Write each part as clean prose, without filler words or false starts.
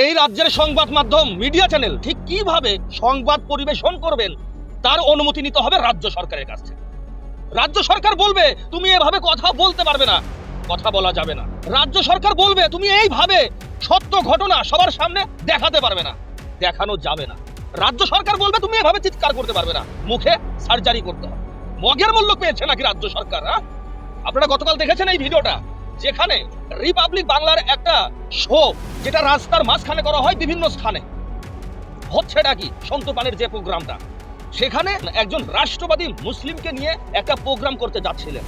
এই রাজ্যের সংবাদ মাধ্যম মিডিয়া চ্যানেল ঠিক কিভাবে সংবাদ পরিবেশন করবেন তার অনুমতি নিতে হবে রাজ্য সরকারের কাছ থেকে। রাজ্য সরকার বলবে তুমি এভাবে কথা বলতে পারবে না, কথা বলা যাবে না। রাজ্য সরকার বলবে তুমি এইভাবে সত্য ঘটনা সবার সামনে দেখাতে পারবে না, দেখানো যাবে না। রাজ্য সরকার বলবে তুমি এভাবে চিৎকার করতে পারবে না, মুখে সার্জারি করতে হবে। মগের মূল্য পেয়েছে নাকি রাজ্য সরকার? আপনারা গতকাল দেখেছেন এই ভিডিওটা, যেখানে রিপাবলিক বাংলার একটা শো, যেটা রাস্তার মাঝখানে করা হয় বিভিন্ন স্থানে। হচ্ছেটা কি, সন্তপানের যে প্রোগ্রামটা, সেখানে একজন রাষ্ট্রবাদী মুসলিমকে নিয়ে একটা প্রোগ্রাম করতে যাচ্ছিলেন,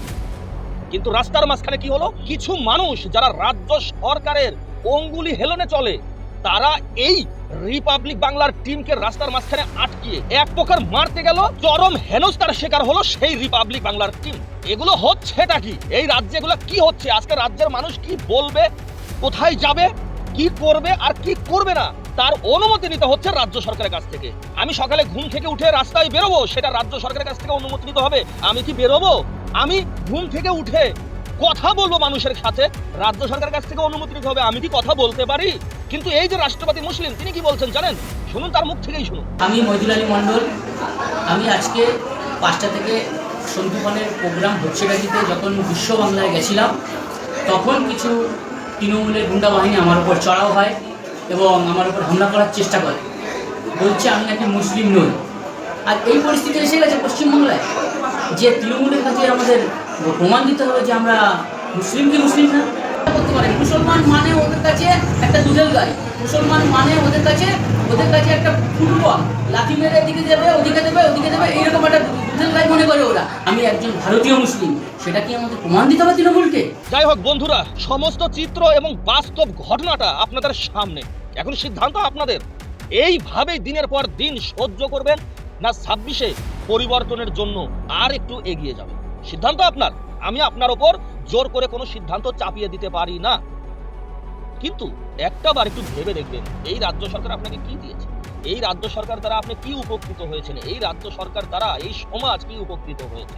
কিন্তু রাস্তার মাঝখানে কি হলো, কিছু মানুষ যারা রাজ্য সরকারের অঙ্গুলি হেলনে চলে, তারা এই রিপাবলিক বাংলার টিমকে রাস্তার মাঝখানে আটকিয়ে এক প্রকার মারতে গেল। চরম হেনস্থার শিকার হলো সেই রিপাবলিক বাংলার টিম। এগুলো হচ্ছেটা কি এই রাজ্যে? এগুলো কি হচ্ছে? আজকে রাজ্যের মানুষ কি বলবে, কোথায় যাবে, কি করবে আর কি করবে না, তার অনুমতি নিতে হচ্ছে রাজ্য সরকারের কাছ থেকে। আমি সকালে ঘুম থেকে উঠে রাস্তায় বেরোবো, সেটা রাজ্য সরকারের কাছ থেকে অনুমতি নিতে হবে। আমি কি বেরোবো? আমি ঘুম থেকে উঠে কথা বলবো মানুষের সাথে, রাজ্য সরকারের কাছ থেকে অনুমতি নিতে হবে। আমি কি কথা বলতে পারি? কিন্তু এই যে রাষ্ট্রপতি মুসলিম, তিনি কি বলছেন জানেন? শুনুন, তার মুখ থেকেই শুনুন। আমি মহিদুল আলী মণ্ডল। আমি আজকে 5টা থেকে সন্তুপানের প্রোগ্রাম হচ্ছেটাকিতে যখন বিশ্ব বাংলায় গেছিলাম, তখন কিছু তৃণমূলের গুন্ডা বাহিনী আমার উপর চড়াও হয় এবং আমার উপর হামলা করার চেষ্টা করে, বলছে আমি নাকি মুসলিম নই। আর এই পরিস্থিতি এসে গেছে পশ্চিমবাংলায় যে তৃণমূলের কাছে আমাদের প্রমাণ দিতে হবে যে আমরা মুসলিম কি মুসলিম না করতে পারেন। মুসলমান মানে ওদের কাছে একটা দুধের গাই, মুসলমান মানে ওদের কাছে একটা ফুটবল, লাথি মেরে এদিকে দেবে ওদিকে দেবে ওদিকে দেবে, এইরকম একটা দুধের গাই মনে করে ওরা। আমি একজন ভারতীয় মুসলিম, সেটা কি আমাদের প্রমাণ দিতে হবে তৃণমূলকে? যাই হোক বন্ধুরা, সমস্ত চিত্র এবং বাস্তব ঘটনাটা আপনাদের সামনে। এখন সিদ্ধান্ত আপনাদের, এইভাবেই দিনের পর দিন সহ্য করবেন না 26-এ পরিবর্তনের জন্য আর একটু এগিয়ে যাবেন। সিদ্ধান্ত আপনার। আমি আপনার ওপর জোর করে কোনো সিদ্ধান্ত চাপিয়ে দিতে পারি না, কিন্তু একটাবার একটু ভেবে দেখবেন এই রাজ্য সরকার আপনাকে কি দিয়েছে, এই রাজ্য সরকার দ্বারা আপনি কি উপকৃত হয়েছেন, এই রাজ্য সরকার দ্বারা এই সমাজ কি উপকৃত হয়েছে।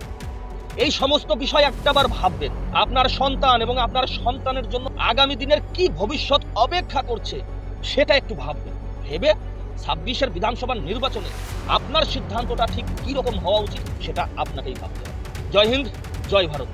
এই সমস্ত বিষয় একটাবার ভাববেন। আপনার সন্তান এবং আপনার সন্তানের জন্য আগামী দিনের কি ভবিষ্যৎ অপেক্ষা করছে সেটা একটু ভাববেন। ভেবে 26-এর বিধানসভা নির্বাচনে আপনার সিদ্ধান্তটা ঠিক কি রকম হওয়া উচিত সেটা আপনাকেই ভাবতে হবে। জয় হিন্দ, জয় ভারত।